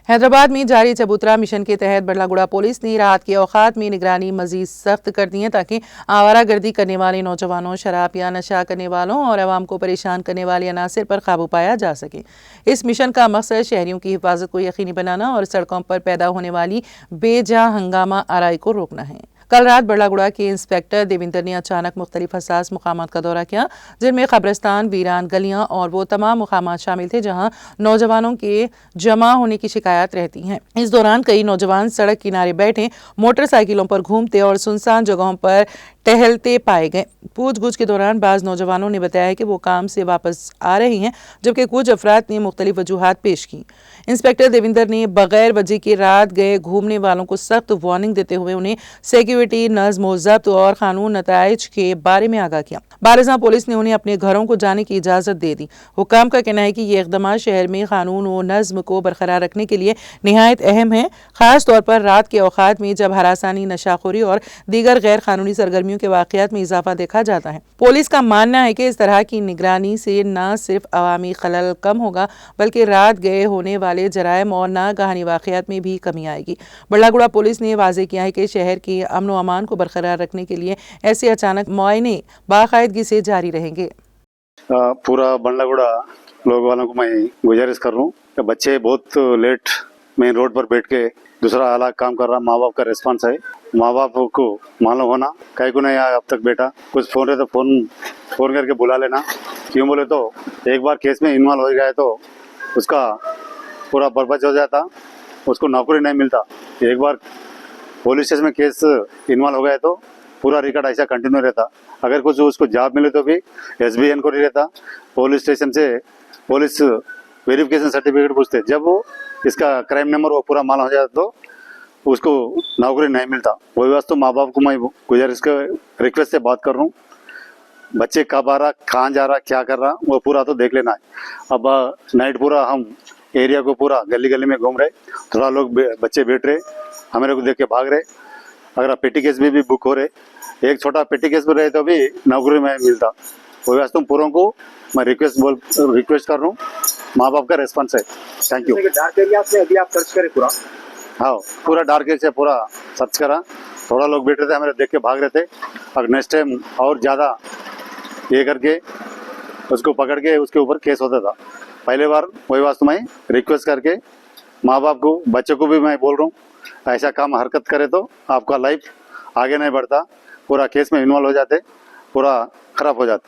हैदराबाद में जारी चबूतरा मिशन के तहत बड़लागुड़ा पुलिस ने रात के औकात में निगरानी मजीद सख्त कर दी है ताकि आवारागर्दी करने वाले नौजवानों, शराब या नशा करने वालों और आवाम को परेशान करने वाले अनासर पर काबू पाया जा सके। इस मिशन का मकसद शहरियों की हिफाजत को यकीनी बनाना और सड़कों पर पैदा होने वाली बेजा हंगामा आराई को रोकना है। कल रात बड़लागुड़ा के इंस्पेक्टर देविंदर ने अचानक मुख्तलिफ हसास मुकामात का दौरा किया, जिनमें कब्रिस्तान, वीरान गलियां और वो तमाम मुकामात शामिल थे जहां नौजवानों के जमा होने की शिकायत रहती हैं। इस दौरान कई नौजवान सड़क किनारे बैठे, मोटरसाइकिलों पर घूमते और सुनसान जगहों पर टहलते पाए गए। पूछगछ के दौरान बाज नौजवानों ने बताया कि वो काम से वापस आ रहे हैं, जबकि कुछ अफराद ने मुख्तलिफ वजूहात पेश की। इंस्पेक्टर देविंदर ने बगैर वजह के रात गए घूमने वालों को सख्त वार्निंग देते हुए उन्हें सिक्योरिटी, नज़्म, ज़ब्त और कानून नताइज के बारे में आगाह किया। बारिज़ां पुलिस ने उन्हें अपने घरों को जाने की इजाज़त दे दी। हुक्काम का कहना है कि ये इक़दाम शहर में कानून और नज़्म को बरकरार रखने के लिए निहायत अहम है, खास तौर पर रात के औकात में जब हरासानी, नशाखोरी और दीगर गैर कानूनी सरगर्मियों के वाक़यात में इजाफा देखा जाता है। पुलिस का मानना है कि इस तरह की निगरानी से न सिर्फ अवामी खलल कम होगा, बल्कि रात गए होने वाले जराइम और नागहानी वाक़यात में भी कमी आएगी। बड़लागुड़ा पुलिस ने वाज़ेह किया है कि शहर के अमन व अमान को बरकरार रखने के लिए ऐसे अचानक मुआयने बाकायदगी से जारी रहेंगे। पूरा बड़लागुड़ा लोग वालों को मैं गुजारिश कर रहा हूँ कि बच्चे बहुत लेट मेन रोड पर बैठ के दूसरा अलग काम कर रहा, माँ बाप का रिस्पांस है। माँ बाप को मालूम होना कहीं को नहीं आया अब तक बेटा, कुछ फोन है तो फोन करके बुला लेना। क्यों बोले तो एक बार केस में इन्वॉल्व हो गया तो उसका पूरा बर्बाद हो जाता, उसको नौकरी नहीं मिलता। एक बार पुलिस स्टेशन में केस इन्वॉल्व हो गया तो पूरा रिकॉर्ड ऐसा कंटिन्यू रहता। अगर कुछ उसको जॉब मिले तो भी SBN को नहीं रहता, पुलिस स्टेशन से पुलिस वेरिफिकेशन सर्टिफिकेट पूछते। जब वो इसका क्राइम नंबर वो पूरा मालूम हो जाता तो उसको नौकरी नहीं मिलता। वही वास्ते माँ बाप को मैं गुजारिश के रिक्वेस्ट से बात कर रहा हूँ, बच्चे कब आ रहा, कहाँ जा रहा, क्या कर रहा, वो पूरा तो देख लेना है। अब नाइट पूरा हम एरिया को पूरा गली गली में घूम रहे, थोड़ा लोग बच्चे बैठ रहे, हमारे को देख के भाग रहे। अगर पेटी केस भी बुक हो रहे, एक छोटा पेटी केस भी रहे तो भी नौकरी में मिलता। वही वास्ते पूरों को मैं रिक्वेस्ट कर रहा हूँ, माँ बाप का रेस्पॉन्स है। Thank you. डार्क एरिया में अभी आप सर्च करें पूरा? हाँ, पूरा डार्क एरिया से पूरा सर्च करा, थोड़ा लोग बैठे थे, हमारे देख के भाग रहे थे। और नेक्स्ट टाइम और ज़्यादा ये करके उसको पकड़ के उसके ऊपर केस होता था। पहले बार वही वास्तव में रिक्वेस्ट करके माँ बाप को, बच्चों को भी मैं बोल रहा हूँ, ऐसा काम हरकत करे तो आपका लाइफ आगे नहीं बढ़ता, पूरा केस में इन्वॉल्व हो जाते, पूरा खराब हो जाता।